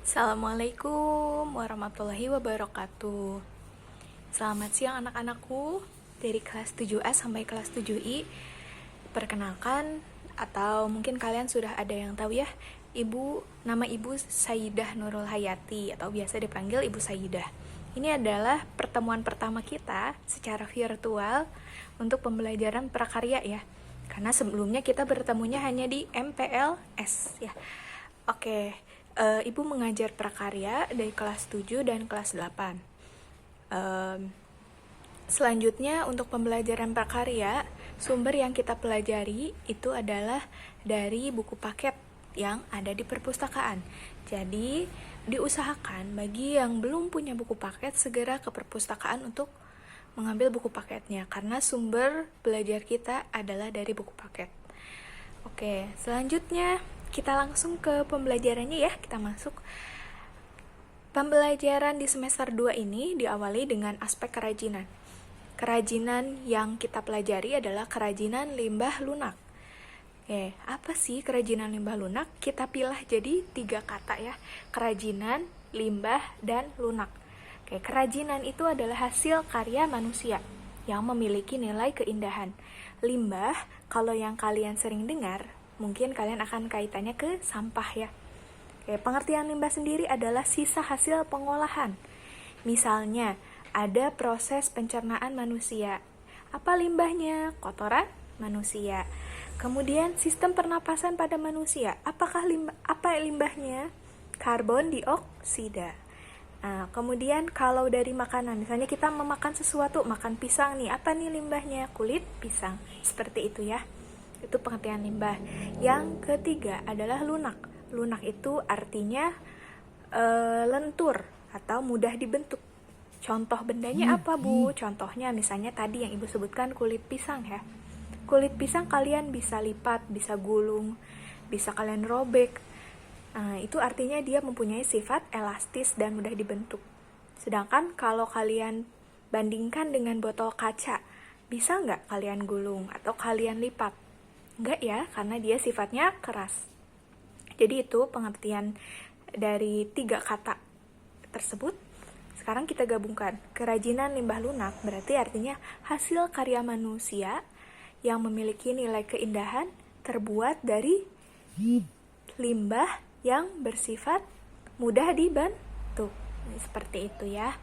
Assalamualaikum warahmatullahi wabarakatuh. Selamat siang anak-anakku dari kelas 7A sampai kelas 7I. Perkenalkan, atau mungkin kalian sudah ada yang tahu ya, nama ibu Sayyidah Nurul Hayati atau biasa dipanggil Ibu Sayyidah. Ini adalah pertemuan pertama kita secara virtual untuk pembelajaran prakarya ya. Karena sebelumnya kita bertemunya hanya di MPLS ya. Oke, Ibu mengajar prakarya dari kelas 7 dan kelas 8. Selanjutnya untuk pembelajaran prakarya, sumber yang kita pelajari itu adalah dari buku paket yang ada di perpustakaan. Jadi, diusahakan bagi yang belum punya buku paket segera ke perpustakaan untuk mengambil buku paketnya karena sumber belajar kita adalah dari buku paket. Oke, selanjutnya kita langsung ke pembelajarannya ya. Kita masuk. Pembelajaran di semester 2 ini diawali dengan aspek kerajinan. Kerajinan yang kita pelajari adalah kerajinan limbah lunak. Apa sih kerajinan limbah lunak? Kita pilih jadi 3 kata ya. Kerajinan, limbah, dan lunak. Kerajinan itu adalah hasil karya manusia yang memiliki nilai keindahan. Limbah, kalau yang kalian sering dengar, mungkin kalian akan kaitannya ke sampah ya. Pengertian limbah sendiri adalah sisa hasil pengolahan. Misalnya, ada proses pencernaan manusia. Apa limbahnya? Kotoran manusia. Kemudian sistem pernapasan pada manusia. Apa limbahnya? Karbon dioksida. Kemudian kalau dari makanan, misalnya kita memakan sesuatu, makan pisang nih, apa nih limbahnya? Kulit pisang. Seperti itu ya. Itu pengertian limbah. Yang ketiga adalah lunak. Lunak itu artinya lentur atau mudah dibentuk. Contoh bendanya apa, Bu? Contohnya misalnya tadi yang Ibu sebutkan kulit pisang ya. Kulit pisang kalian bisa lipat, bisa gulung, bisa kalian robek. Itu artinya dia mempunyai sifat elastis dan mudah dibentuk. Sedangkan kalau kalian bandingkan dengan botol kaca, bisa nggak kalian gulung atau kalian lipat? Nggak ya, karena dia sifatnya keras. Jadi itu pengertian dari 3 kata tersebut. Sekarang kita gabungkan. Kerajinan limbah lunak berarti artinya hasil karya manusia yang memiliki nilai keindahan terbuat dari limbah yang bersifat mudah dibentuk. Seperti itu ya.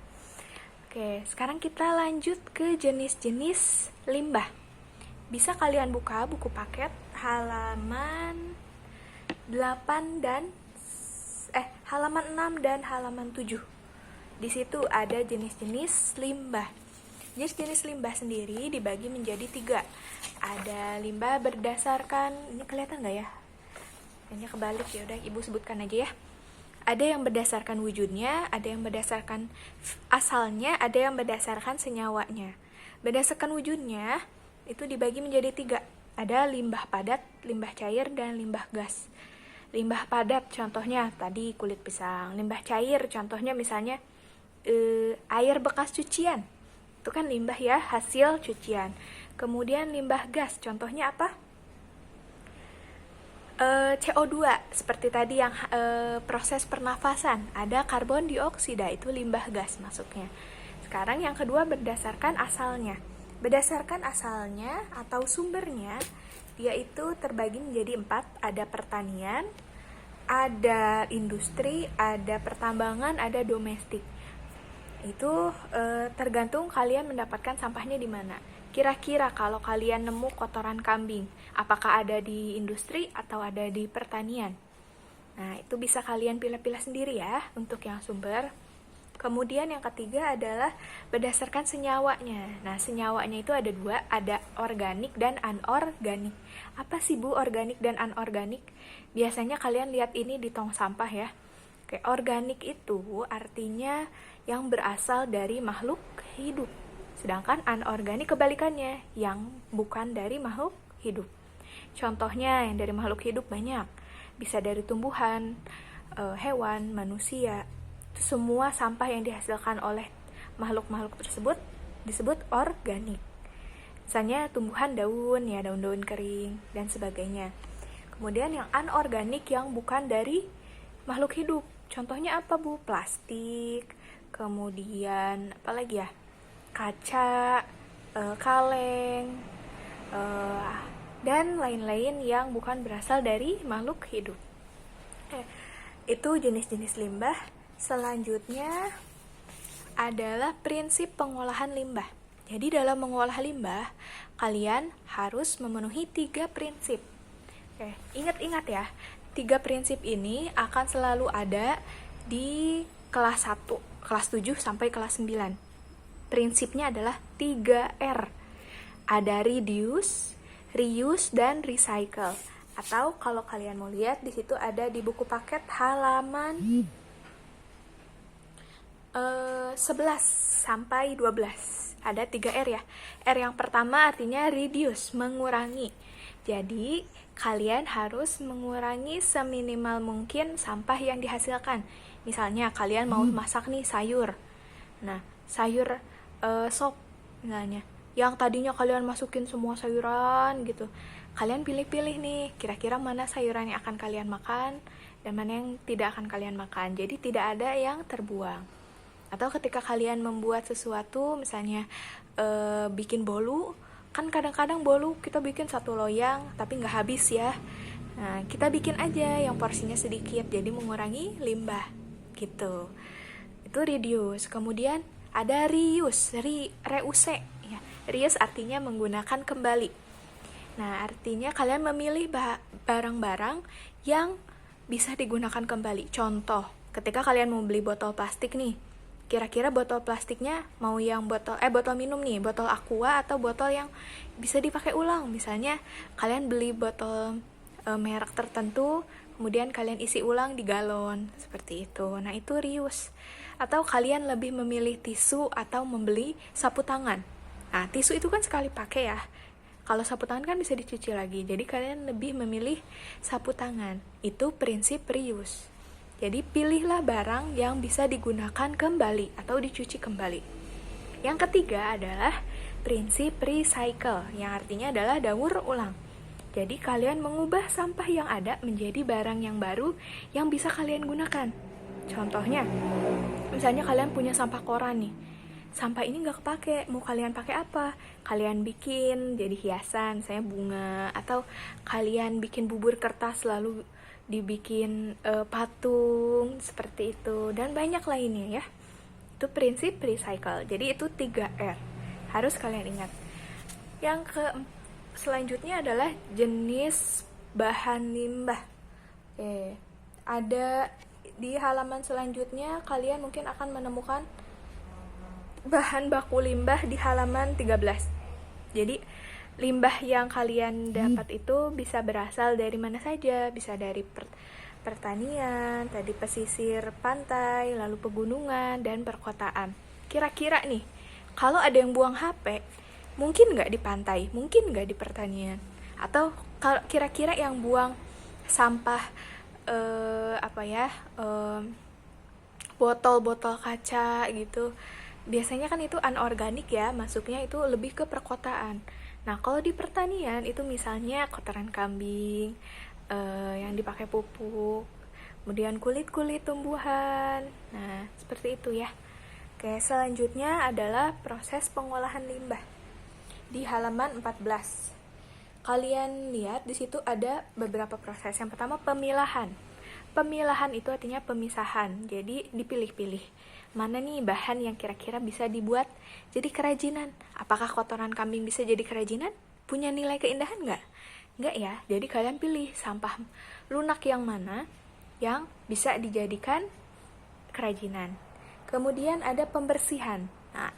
Oke, sekarang kita lanjut ke jenis-jenis limbah. Bisa kalian buka buku paket halaman 6 dan halaman 7. Di situ ada jenis-jenis limbah. Jenis-jenis limbah sendiri dibagi menjadi 3. Ada limbah berdasarkan, ini kelihatan nggak ya? Ini kebalik ya, udah Ibu sebutkan aja ya. Ada yang berdasarkan wujudnya, ada yang berdasarkan asalnya, ada yang berdasarkan senyawanya. Berdasarkan wujudnya itu dibagi menjadi 3. Ada limbah padat, limbah cair, dan limbah gas. Limbah padat contohnya tadi kulit pisang. Limbah cair contohnya misalnya air bekas cucian. Itu kan limbah ya, hasil cucian. Kemudian limbah gas contohnya apa? CO2 seperti tadi yang proses pernafasan. Ada karbon dioksida, itu limbah gas masuknya. Sekarang yang kedua berdasarkan asalnya. Berdasarkan asalnya atau sumbernya, dia itu terbagi menjadi 4. Ada pertanian, ada industri, ada pertambangan, ada domestik. Itu tergantung kalian mendapatkan sampahnya di mana. Kira-kira kalau kalian nemu kotoran kambing, apakah ada di industri atau ada di pertanian? Nah, itu bisa kalian pilih-pilih sendiri ya untuk yang sumber. Kemudian yang ketiga adalah berdasarkan senyawanya. Nah, senyawanya itu ada 2, ada organik dan anorganik. Apa sih Bu organik dan anorganik? Biasanya kalian lihat ini di tong sampah ya. Organik itu artinya yang berasal dari makhluk hidup. Sedangkan anorganik kebalikannya, yang bukan dari makhluk hidup. Contohnya yang dari makhluk hidup banyak. Bisa dari tumbuhan, hewan, manusia. Semua sampah yang dihasilkan oleh makhluk-makhluk tersebut disebut organik. Misalnya tumbuhan daun, ya daun-daun kering, dan sebagainya. Kemudian yang anorganik yang bukan dari makhluk hidup. Contohnya apa, Bu? Plastik, kemudian apa lagi ya? Kaca, kaleng, dan lain-lain yang bukan berasal dari makhluk hidup. Itu jenis-jenis limbah. Selanjutnya adalah prinsip pengolahan limbah. Jadi dalam mengolah limbah, kalian harus memenuhi 3 prinsip. Ingat-ingat ya, 3 prinsip ini akan selalu ada di kelas 1, kelas 7 sampai kelas 9. Prinsipnya adalah 3R. Ada reduce, reuse, dan recycle. Atau kalau kalian mau lihat, di situ ada di buku paket halaman 11 sampai 12. Ada 3R ya. R yang pertama artinya reduce, mengurangi. Jadi, kalian harus mengurangi seminimal mungkin sampah yang dihasilkan. Misalnya, kalian mau masak nih sayur. Nah, sayur sop misalnya. Yang tadinya kalian masukin semua sayuran gitu. Kalian pilih-pilih nih, kira-kira mana sayuran yang akan kalian makan dan mana yang tidak akan kalian makan. Jadi, tidak ada yang terbuang. Atau ketika kalian membuat sesuatu, misalnya bikin bolu, kan kadang-kadang bolu kita bikin 1 loyang tapi nggak habis ya. Nah, kita bikin aja yang porsinya sedikit, jadi mengurangi limbah gitu. Itu reduce. Kemudian ada reuse, reuse ya. Reuse artinya menggunakan kembali. Nah, artinya kalian memilih barang-barang yang bisa digunakan kembali. Contoh, ketika kalian mau beli botol plastik nih, kira-kira botol plastiknya mau yang botol minum nih, botol aqua atau botol yang bisa dipakai ulang. Misalnya kalian beli botol merek tertentu, kemudian kalian isi ulang di galon, seperti itu. Nah, itu reuse. Atau kalian lebih memilih tisu atau membeli sapu tangan. Nah, tisu itu kan sekali pakai ya. Kalau sapu tangan kan bisa dicuci lagi. Jadi kalian lebih memilih sapu tangan. Itu prinsip reuse. Jadi pilihlah barang yang bisa digunakan kembali atau dicuci kembali. Yang ketiga adalah prinsip recycle, yang artinya adalah daur ulang. Jadi kalian mengubah sampah yang ada menjadi barang yang baru yang bisa kalian gunakan. Contohnya, misalnya kalian punya sampah koran nih. Sampah ini nggak kepake, mau kalian pakai apa? Kalian bikin jadi hiasan, misalnya bunga, atau kalian bikin bubur kertas lalu dibikin patung seperti itu, dan banyak lainnya ya. Itu prinsip recycle. Jadi itu 3R harus kalian ingat. Yang selanjutnya adalah jenis bahan limbah. Ada di halaman selanjutnya kalian mungkin akan menemukan bahan baku limbah di halaman 13. Jadi limbah yang kalian dapat itu bisa berasal dari mana saja, bisa dari pertanian, tadi pesisir pantai, lalu pegunungan, dan perkotaan. Kira-kira nih, kalau ada yang buang HP, mungkin nggak di pantai, mungkin nggak di pertanian. Atau kalau kira-kira yang buang sampah botol-botol kaca gitu, biasanya kan itu anorganik ya, masuknya itu lebih ke perkotaan. Nah, kalau di pertanian itu misalnya kotoran kambing yang dipakai pupuk, kemudian kulit-kulit tumbuhan. Nah, seperti itu ya. Oke, selanjutnya adalah proses pengolahan limbah. Di halaman 14. Kalian lihat di situ ada beberapa proses. Yang pertama pemilahan. Pemilahan itu artinya pemisahan. Jadi dipilih-pilih. Mana nih bahan yang kira-kira bisa dibuat jadi kerajinan? Apakah kotoran kambing bisa jadi kerajinan? Punya nilai keindahan nggak? Nggak ya. Jadi kalian pilih sampah lunak yang mana yang bisa dijadikan kerajinan. Kemudian ada pembersihan. Nah,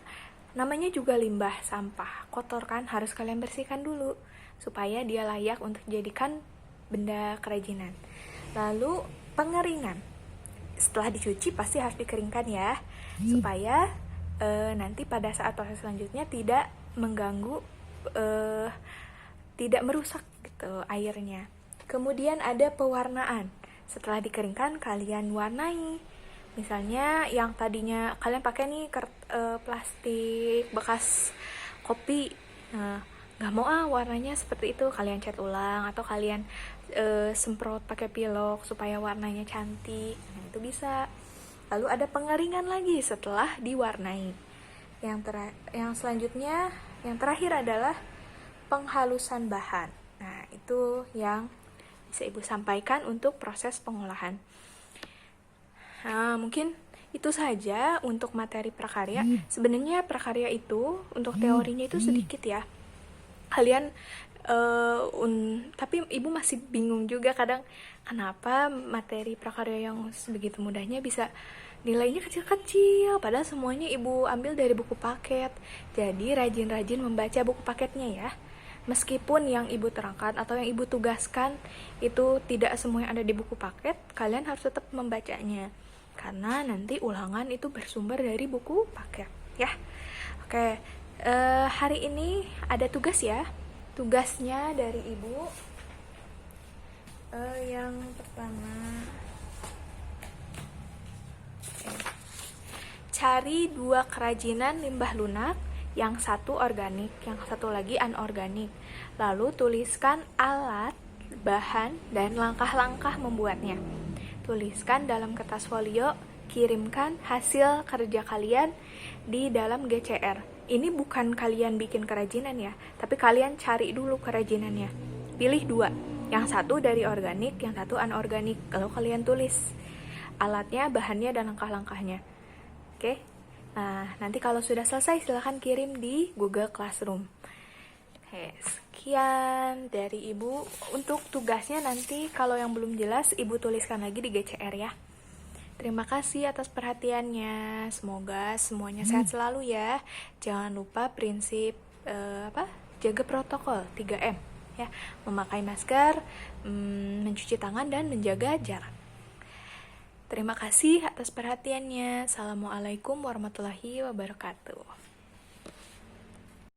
namanya juga limbah sampah. Kotor kan, harus kalian bersihkan dulu supaya dia layak untuk dijadikan benda kerajinan. Lalu pengeringan. Setelah dicuci pasti harus dikeringkan ya, supaya nanti pada saat proses selanjutnya tidak mengganggu, tidak merusak gitu airnya. Kemudian ada pewarnaan. Setelah dikeringkan kalian warnai. Misalnya yang tadinya kalian pakai nih plastik bekas kopi, nah nggak mau warnanya seperti itu, kalian cat ulang atau kalian semprot pakai pilok supaya warnanya cantik. Nah, itu bisa. Lalu ada pengeringan lagi setelah diwarnai. Yang selanjutnya, yang terakhir adalah penghalusan bahan. Nah, itu yang bisa Ibu sampaikan untuk proses pengolahan. Nah, mungkin itu saja untuk materi prakarya. Sebenarnya prakarya itu untuk teorinya itu sedikit ya. Kalian tapi Ibu masih bingung juga kadang kenapa materi prakarya yang sebegitu mudahnya bisa nilainya kecil-kecil, padahal semuanya Ibu ambil dari buku paket. Jadi rajin-rajin membaca buku paketnya ya. Meskipun yang Ibu terangkan atau yang Ibu tugaskan itu tidak semua yang ada di buku paket, kalian harus tetap membacanya. Karena nanti ulangan itu bersumber dari buku paket ya. Oke, hari ini ada tugas ya. Tugasnya dari Ibu yang pertama, cari 2 kerajinan limbah lunak, yang satu organik, yang satu lagi anorganik. Lalu tuliskan alat, bahan, dan langkah-langkah membuatnya. Tuliskan dalam kertas folio, kirimkan hasil kerja kalian di dalam GCR. Ini bukan kalian bikin kerajinan ya, tapi kalian cari dulu kerajinannya. Pilih 2, yang satu dari organik, yang satu anorganik. Lalu kalian tulis alatnya, bahannya, dan langkah-langkahnya. Oke, nah nanti kalau sudah selesai silahkan kirim di Google Classroom. Oke, sekian dari Ibu. Untuk tugasnya nanti kalau yang belum jelas Ibu tuliskan lagi di GCR ya. Terima kasih atas perhatiannya. Semoga semuanya sehat selalu ya. Jangan lupa prinsip jaga protokol 3M ya. Memakai masker, mencuci tangan, dan menjaga jarak. Terima kasih atas perhatiannya. Assalamualaikum warahmatullahi wabarakatuh.